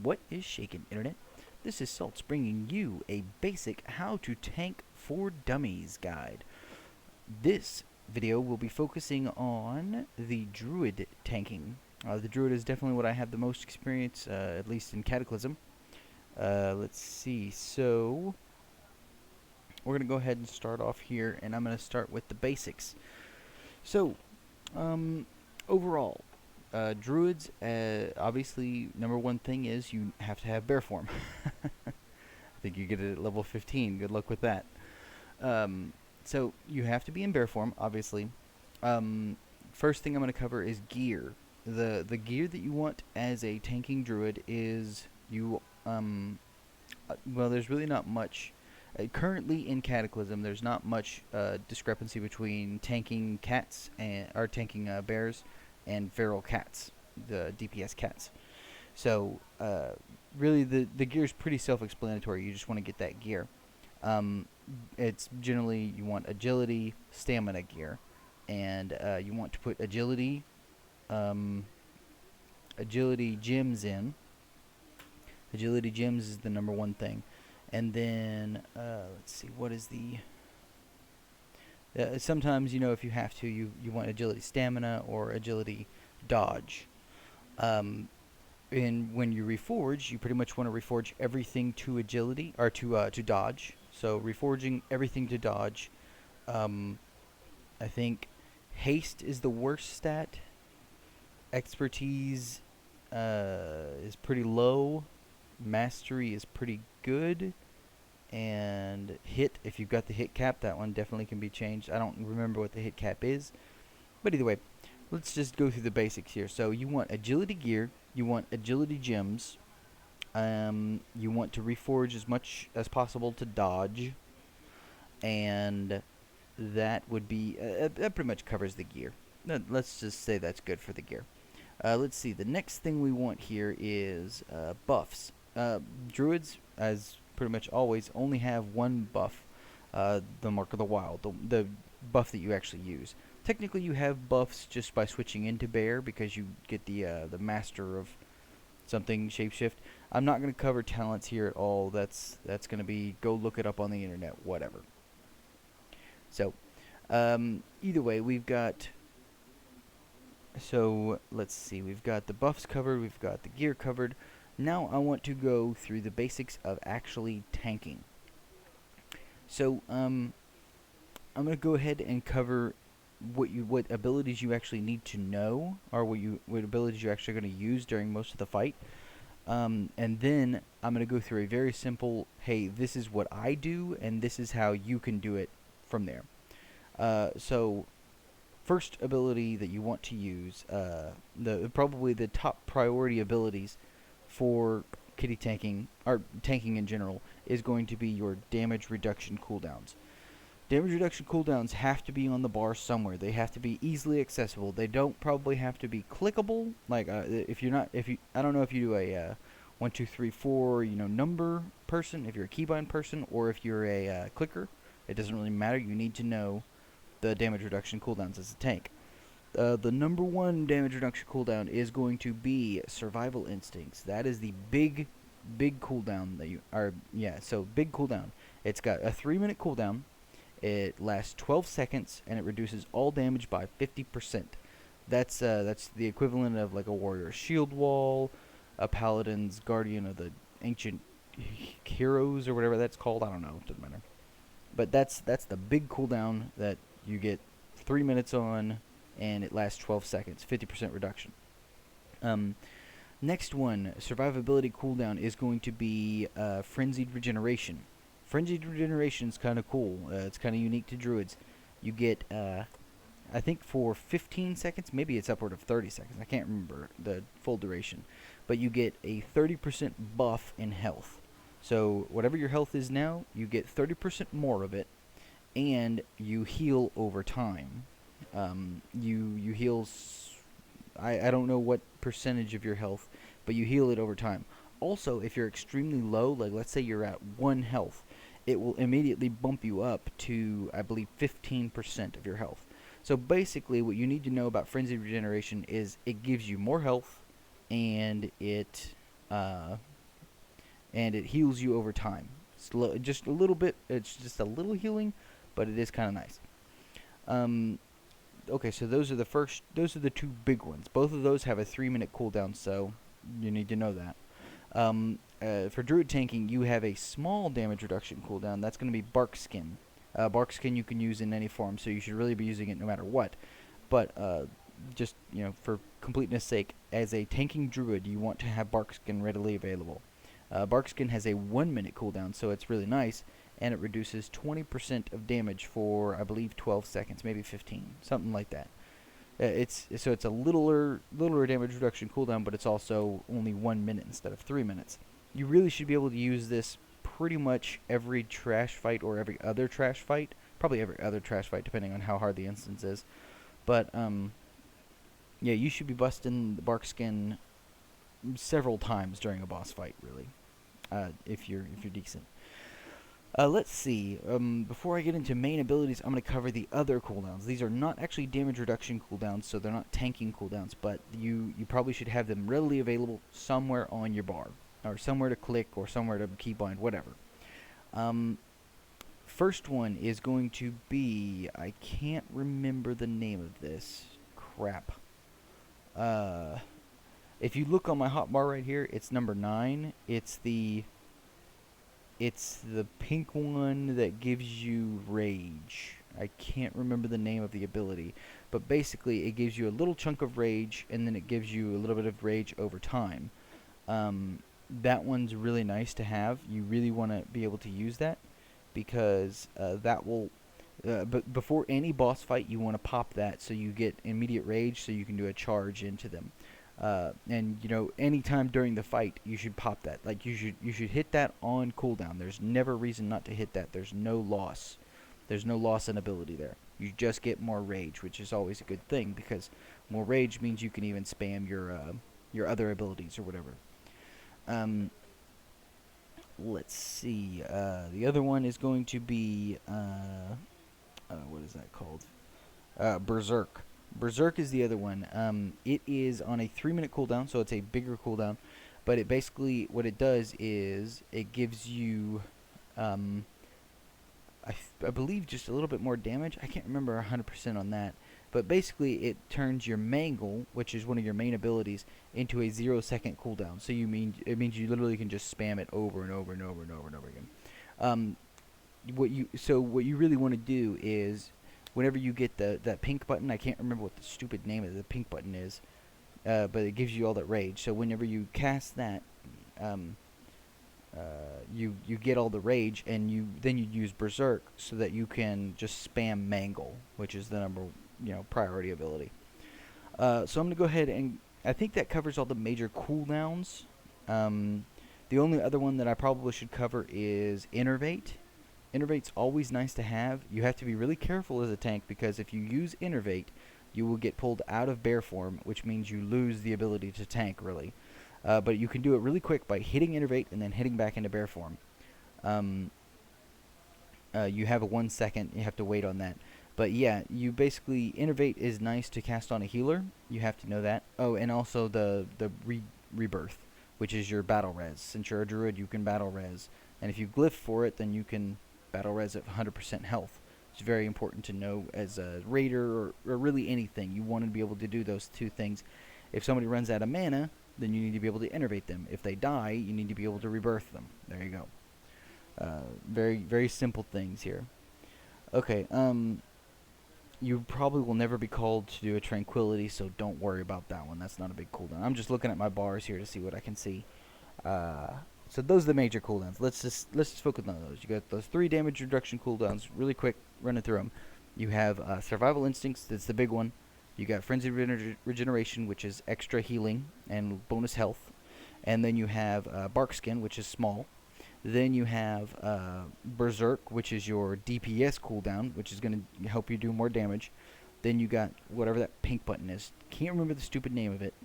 What is shaken, Internet? This is Salts bringing you a basic how to tank for dummies guide. This video will be focusing on the Druid tanking. The Druid is definitely what I have the most experience, at least in Cataclysm. Let's see, so we're going to go ahead and start off here, and I'm going to start with the basics. So, overall, Druids, obviously, number one thing is you have to have bear form. I think you get it at level 15. Good luck with that. So you have to be in bear form, obviously. First thing I'm going to cover is gear. The gear that you want as a tanking druid is well, there's really not much. Currently in Cataclysm, there's not much discrepancy between tanking cats or tanking bears and feral cats, the DPS cats. So really, the gear is pretty self-explanatory. You just want to get that gear. It's generally you want agility, stamina gear, and you want to put agility gems in. Agility gems is the number one thing. And then, let's see, what is the... sometimes, if you have to, you want agility stamina or agility dodge. And when you reforge, you pretty much want to reforge everything to agility, or to dodge. So reforging everything to dodge. I think haste is the worst stat. Expertise is pretty low. Mastery is pretty good. And hit, if you've got the hit cap, that one definitely can be changed. I don't remember what the hit cap is, but either way, let's just go through the basics here. So you want agility gear, you want agility gems, you want to reforge as much as possible to dodge, and that would be that pretty much covers the gear. Let's just say that's good for the gear. Let's see, the next thing we want here is buffs. Druids, as pretty much always, only have one buff, the Mark of the Wild, the buff that you actually use. Technically, you have buffs just by switching into Bear because you get the Master of something shapeshift. I'm not going to cover talents here at all. That's going to be, go look it up on the internet, whatever. So, either way, we've got... So, let's see, we've got the buffs covered, we've got the gear covered. Now I want to go through the basics of actually tanking. So, I'm going to go ahead and cover what abilities you actually need to know, or what abilities you're actually going to use during most of the fight. And then I'm going to go through a very simple, hey, this is what I do, and this is how you can do it from there. So, first ability that you want to use, probably the top priority abilities for kitty tanking, or tanking in general, is going to be your damage reduction cooldowns. Damage reduction cooldowns have to be on the bar somewhere. They have to be easily accessible. They don't probably have to be clickable. Like I don't know if you do a 1, 2, 3, 4, number person, if you're a keybind person, or if you're a clicker. It doesn't really matter. You need to know the damage reduction cooldowns as a tank. The number one damage reduction cooldown is going to be Survival Instincts. That is the big cooldown that you are. Yeah, so big cooldown. It's got a 3-minute cooldown. It lasts 12 seconds, and it reduces all damage by 50%. That's the equivalent of like a warrior's shield wall, a paladin's guardian of the ancient heroes, or whatever that's called. I don't know. It doesn't matter. But that's the big cooldown that you get 3 minutes on, and it lasts 12 seconds, 50% reduction. Next one, survivability cooldown, is going to be Frenzied Regeneration. Frenzied Regeneration is kind of cool. It's kind of unique to Druids. You get, I think for 15 seconds, maybe it's upward of 30 seconds. I can't remember the full duration. But you get a 30% buff in health. So whatever your health is now, you get 30% more of it, and you heal over time. You heal, I don't know what percentage of your health, but you heal it over time. Also, if you're extremely low, like let's say you're at 1 health, it will immediately bump you up to, I believe, 15% of your health. So basically, what you need to know about Frenzied Regeneration is it gives you more health, and it and it heals you over time. Just a little bit. It's just a little healing, but it is kind of nice. Okay, so those are the two big ones. Both of those have a 3-minute cooldown, so you need to know that. For Druid tanking, you have a small damage reduction cooldown. That's going to be Bark Skin. Bark Skin you can use in any form, so you should really be using it no matter what. But just, for completeness sake, as a tanking Druid, you want to have Bark Skin readily available. Bark Skin has a 1-minute cooldown, so it's really nice, and it reduces 20% of damage for, I believe, 12 seconds, maybe 15, something like that. It's a littler damage reduction cooldown, but it's also only 1 minute instead of 3 minutes. You really should be able to use this pretty much every trash fight or every other trash fight. Probably every other trash fight, depending on how hard the instance is. But yeah, you should be busting the Bark Skin several times during a boss fight, really, if you're decent. Let's see. Before I get into main abilities, I'm going to cover the other cooldowns. These are not actually damage reduction cooldowns, so they're not tanking cooldowns, but you probably should have them readily available somewhere on your bar, or somewhere to click, or somewhere to keybind, whatever. First one is going to be, I can't remember the name of this. Crap. If you look on my hotbar right here, it's number 9. It's the pink one that gives you rage. I can't remember the name of the ability, but basically it gives you a little chunk of rage, and then it gives you a little bit of rage over time. That one's really nice to have. You really want to be able to use that, because that will... but before any boss fight, you want to pop that so you get immediate rage, so you can do a charge into them. And anytime during the fight, you should pop that. Like, you should hit that on cooldown. There's never reason not to hit that. There's no loss. There's no loss in ability there. You just get more rage, which is always a good thing, because more rage means you can even spam your other abilities or whatever. Let's see. The other one is going to be what is that called? Berserk. Berserk is the other one. It is on a 3-minute cooldown, so it's a bigger cooldown. But it basically, what it does is, it gives you, I believe, just a little bit more damage. I can't remember 100% on that. But basically, it turns your Mangle, which is one of your main abilities, into a 0-second cooldown. So it means you literally can just spam it over and over and over and over and over again. What you really want to do is, whenever you get that pink button, I can't remember what the stupid name of the pink button is, but it gives you all that rage. So whenever you cast that, you get all the rage, and then you use Berserk so that you can just spam Mangle, which is the number priority ability. So I'm gonna go ahead, and I think that covers all the major cooldowns. The only other one that I probably should cover is Innervate. Innervate's always nice to have. You have to be really careful as a tank, because if you use Innervate, you will get pulled out of bear form, which means you lose the ability to tank, really. But you can do it really quick by hitting Innervate and then hitting back into bear form. You have a 1 second. You have to wait on that. But yeah, you basically... Innervate is nice to cast on a healer. You have to know that. Oh, and also the Rebirth, which is your battle res. Since you're a Druid, you can battle res. And if you glyph for it, then you can battle res at 100% health. It's very important to know as a raider, or really anything. You want to be able to do those two things. If somebody runs out of mana, then you need to be able to innervate them. If they die, you need to be able to rebirth them. There you go. Very, very simple things here. Okay, you probably will never be called to do a Tranquility, so don't worry about that one. That's not a big cooldown. I'm just looking at my bars here to see what I can see. So those are the major cooldowns. Let's just focus on those. You got those 3 damage reduction cooldowns. Really quick, running through them. You have Survival Instincts. That's the big one. You got Frenzied Regeneration, which is extra healing and bonus health. And then you have Bark Skin, which is small. Then you have Berserk, which is your DPS cooldown, which is going to help you do more damage. Then you got whatever that pink button is. Can't remember the stupid name of it.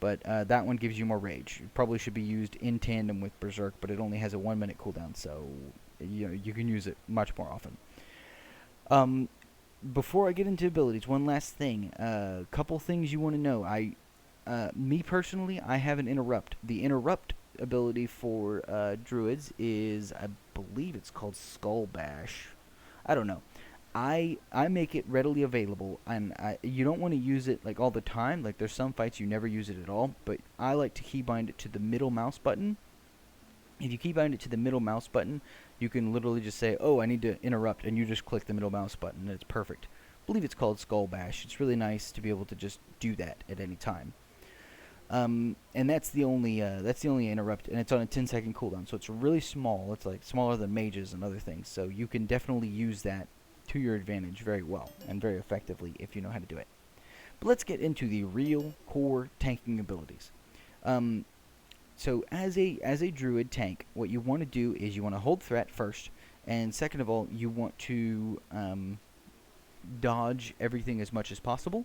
But that one gives you more rage. It probably should be used in tandem with Berserk, but it only has a 1-minute cooldown, so you can use it much more often. Before I get into abilities, one last thing. Couple things you want to know. Me personally, I have an Interrupt. The Interrupt ability for druids is, I believe it's called Skull Bash. I don't know. I make it readily available, and you don't want to use it like all the time. Like there's some fights you never use it at all, but I like to keybind it to the middle mouse button. If you keybind it to the middle mouse button, you can literally just say, "Oh, I need to interrupt," and you just click the middle mouse button, and it's perfect. I believe it's called Skull Bash. It's really nice to be able to just do that at any time. And that's the only interrupt, and it's on a 10-second cooldown, so it's really small. It's like smaller than mages and other things, so you can definitely use that to your advantage very well and very effectively if you know how to do it. But let's get into the real core tanking abilities. So as a druid tank, what you want to do is you want to hold threat first, and second of all, you want to dodge everything as much as possible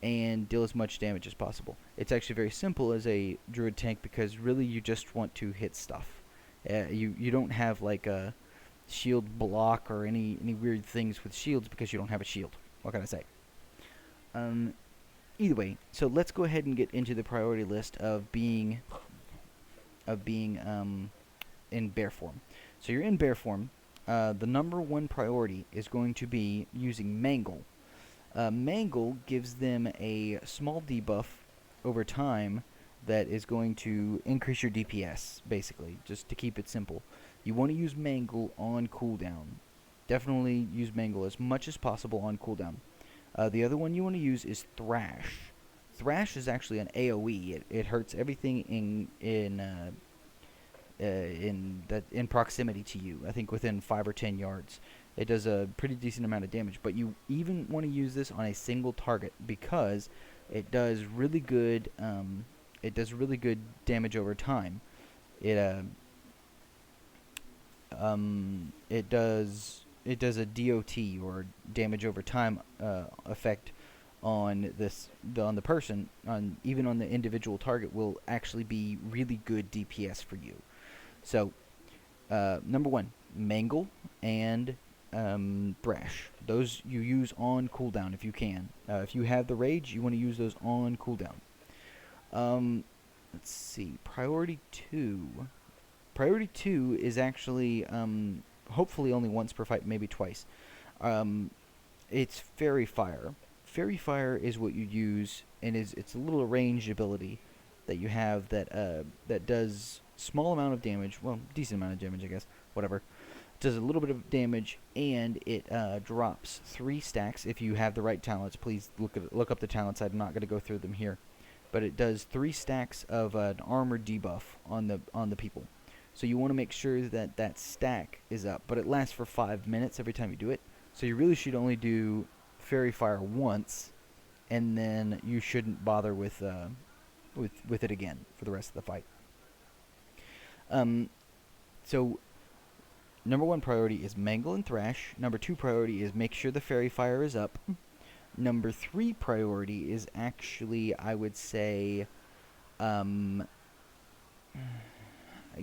and deal as much damage as possible. It's actually very simple as a druid tank because really you just want to hit stuff. You don't have like a shield block or any weird things with shields because you don't have a shield. What can I say? Either way, so let's go ahead and get into the priority list of being in bear form. So you're in bear form. The number one priority is going to be using Mangle. Mangle gives them a small debuff over time that is going to increase your DPS, basically, just to keep it simple. You want to use Mangle on cooldown. Definitely use Mangle as much as possible on cooldown. The other one you want to use is Thrash. Thrash is actually an AoE. It hurts everything in proximity to you. I think within 5 or 10 yards. It does a pretty decent amount of damage, but you even want to use this on a single target because it does really good. It does really good damage over time. It does a DOT or damage over time effect on the person, even on the individual target, will actually be really good DPS for you. So number one, Mangle and Thrash. Those you use on cooldown if you can. If you have the rage, you want to use those on cooldown. Let's see. Priority 2. Priority 2 is actually hopefully only once per fight, maybe twice. It's Fairy Fire. Fairy Fire is what you use, and it's a little ranged ability that you have that does small amount of damage. Well, decent amount of damage, I guess. Whatever. Does a little bit of damage, and it drops 3 stacks if you have the right talents. Please look up the talents. I'm not going to go through them here, but it does 3 stacks of an armor debuff on the people. So you want to make sure that that stack is up, but it lasts for 5 minutes every time you do it. So you really should only do Fairy Fire once, and then you shouldn't bother with it again for the rest of the fight. So number 1 priority is Mangle and Thrash. Number 2 priority is make sure the Fairy Fire is up. Number 3 priority is actually, I would say, I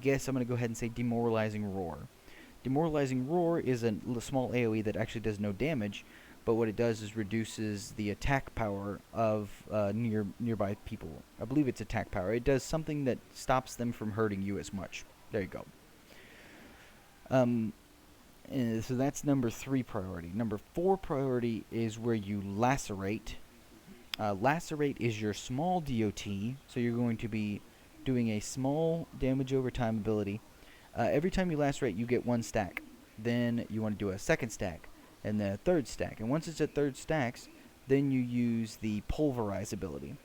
guess I'm going to go ahead and say Demoralizing Roar. Demoralizing Roar is a small AoE that actually does no damage, but what it does is reduces the attack power of nearby people. I believe it's attack power. It does something that stops them from hurting you as much. There you go. So that's number 3 priority. Number 4 priority is where you Lacerate. Lacerate is your small DOT, so you're going to be doing a small damage over time ability. Every time you Lacerate, you get 1 stack. Then you want to do a 2nd stack, and then a 3rd stack. And once it's at 3rd stacks, then you use the Pulverize ability.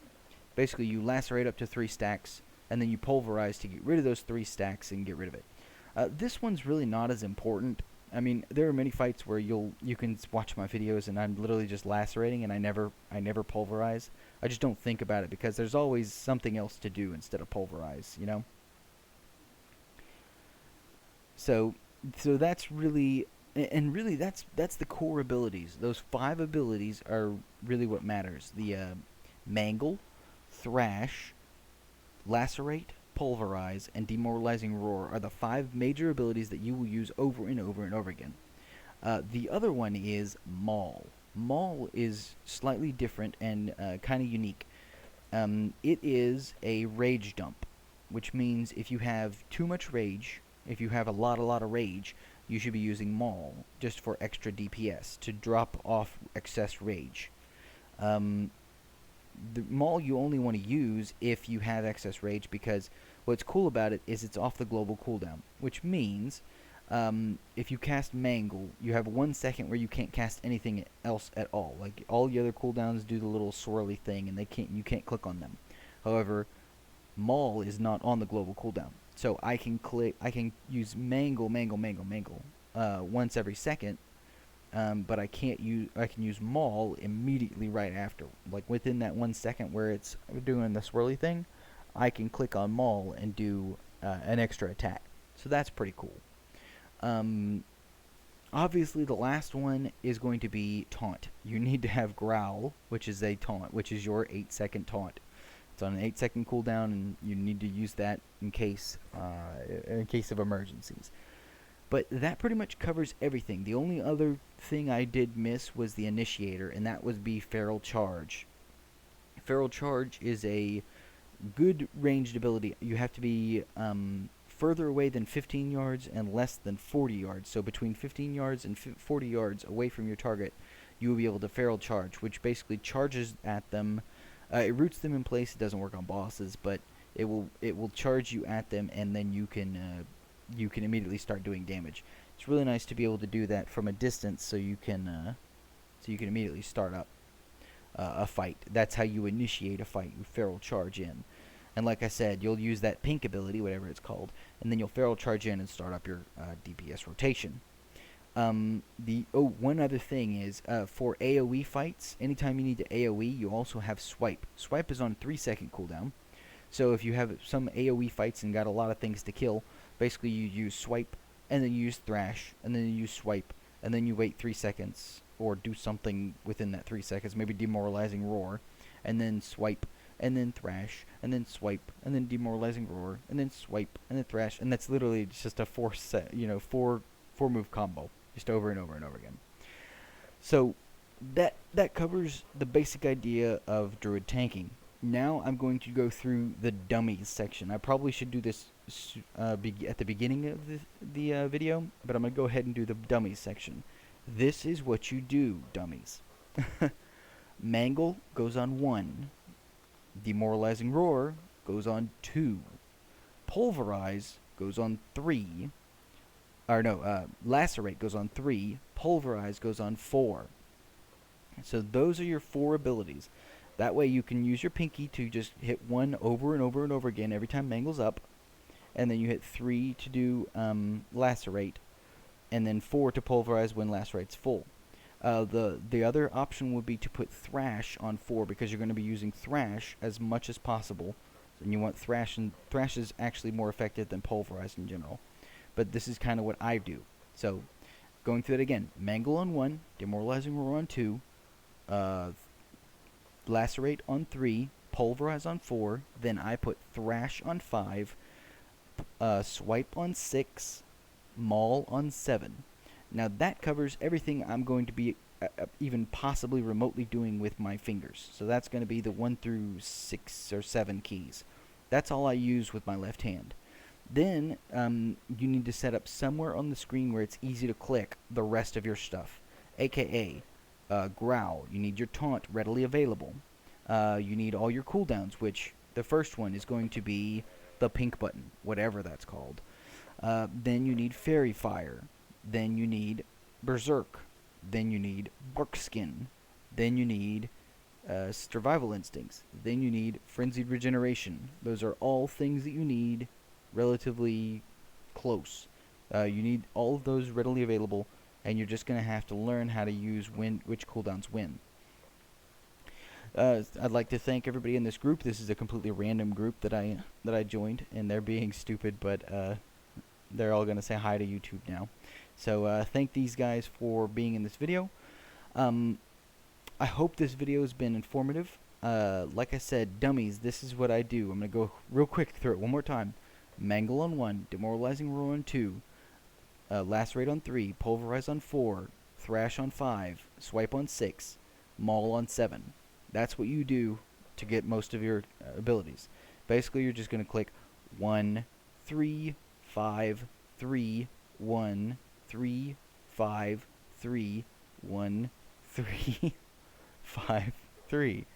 Basically, you Lacerate up to 3 stacks, and then you Pulverize to get rid of those 3 stacks and get rid of it. This one's really not as important. I mean, there are many fights where you can watch my videos and I'm literally just lacerating and I never pulverize. I just don't think about it because there's always something else to do instead of pulverize, you know? So that's really, and really that's the core abilities. Those 5 abilities are really what matters. The Mangle, Thrash, Lacerate, Pulverize, and Demoralizing Roar are the 5 major abilities that you will use over and over and over again. The other one is Maul. Maul is slightly different and kind of unique. It is a rage dump. which means if you have too much rage, if you have a lot of rage, you should be using Maul just for extra DPS to drop off excess rage. The Maul you only want to use if you have excess rage, because what's cool about it is it's off the global cooldown, which means if you cast Mangle, you have 1 second where you can't cast anything else at all. Like, all the other cooldowns do the little swirly thing, and you can't click on them. However, Maul is not on the global cooldown, so I can use Mangle once every second, but I can use Maul immediately right after. Like, within that 1 second where it's doing the swirly thing, I can click on Maul and do an extra attack. So that's pretty cool. Obviously, the last one is going to be Taunt. You need to have Growl, which is a taunt, which is your 8-second taunt. It's on an 8-second cooldown, and you need to use that in case of emergencies. But that pretty much covers everything. The only other thing I did miss was the Initiator, and that would be Feral Charge. Feral Charge is a good ranged ability. You have to be further away than 15 yards and less than 40 yards. So between 15 yards and 40 yards away from your target, you will be able to Feral Charge, which basically charges at them. It roots them in place. It doesn't work on bosses, but it will charge you at them, and then you can immediately start doing damage. It's really nice to be able to do that from a distance, so you can immediately start up a fight. That's how you initiate a fight. You Feral Charge in, and like I said, you'll use that pink ability, whatever it's called, and then you'll Feral Charge in and start up your DPS rotation. One other thing is, for AoE fights, anytime you need to AoE, you also have Swipe. Swipe is on 3-second cooldown, so if you have some AoE fights and got a lot of things to kill, basically you use Swipe, and then you use Thrash, and then you use Swipe, and then you wait 3 seconds, or do something within that 3 seconds, maybe Demoralizing Roar, and then Swipe, and then Thrash, and then Swipe, and then Demoralizing Roar, and then Swipe, and then Thrash, and that's literally just a four move combo, just over and over and over again. So that covers the basic idea of Druid tanking. Now I'm going to go through the Dummies section. I probably should do this at the beginning of the video, but I'm going to go ahead and do the Dummies section. This is what you do, Dummies. Mangle goes on 1. Demoralizing Roar goes on 2. Pulverize goes on 3. Lacerate goes on 3. Pulverize goes on 4. So those are your 4 abilities. That way you can use your pinky to just hit 1 over and over and over again every time Mangle's up, and then you hit 3 to do Lacerate, and then 4 to Pulverize when Lacerate's full. The other option would be to put Thrash on 4, because you're going to be using Thrash as much as possible, and you want Thrash, and Thrash is actually more effective than Pulverize in general. But this is kind of what I do. So, going through it again: Mangle on 1, Demoralizing Roar on 2, Lacerate on 3, Pulverize on 4, then I put Thrash on 5, Swipe on 6, Maul on 7. Now that covers everything I'm going to be even possibly remotely doing with my fingers. So that's going to be the 1 through 6 or 7 keys. That's all I use with my left hand. Then you need to set up somewhere on the screen where it's easy to click the rest of your stuff, aka Growl. You need your Taunt readily available. You need all your cooldowns, which the first one is going to be the pink button, whatever that's called. Then you need Fairy Fire. Then you need Berserk. Then you need Barkskin. Then you need Survival Instincts. Then you need Frenzied Regeneration. Those are all things that you need relatively close. You need all of those readily available, and you're just going to have to learn how to use which cooldowns when. I'd like to thank everybody in this group. This is a completely random group that I joined, and they're being stupid, but they're all going to say hi to YouTube now. So thank these guys for being in this video. I hope this video has been informative. Like I said, Dummies, this is what I do. I'm going to go real quick through it one more time. Mangle on 1, Demoralizing Roar on 2, Lacerate on 3, Pulverize on 4, Thrash on 5, Swipe on 6, Maul on 7. That's what you do to get most of your abilities. Basically, you're just going to click 1 3 5 3 1 3 5 3 1 3 5 3.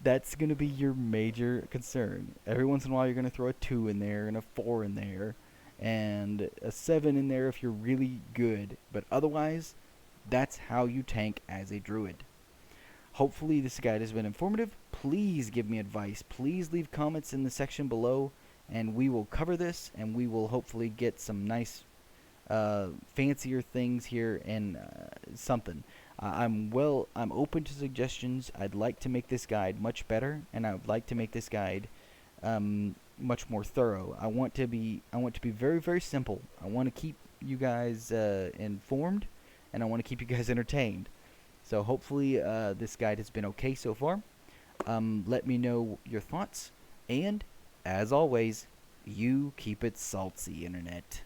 That's going to be your major concern. Every once in a while you're going to throw a 2 in there and a 4 in there and a 7 in there if you're really good, but otherwise that's how you tank as a druid. Hopefully this guide has been informative. Please give me advice. Please leave comments in the section below and we will cover this and we will hopefully get some nice fancier things here and something. I'm open to suggestions. I'd like to make this guide much better, and I would like to make this guide much more thorough. I want to be very, very simple. I want to keep you guys informed, and I want to keep you guys entertained. So hopefully this guide has been okay so far. Let me know your thoughts, and as always, you keep it salty, internet.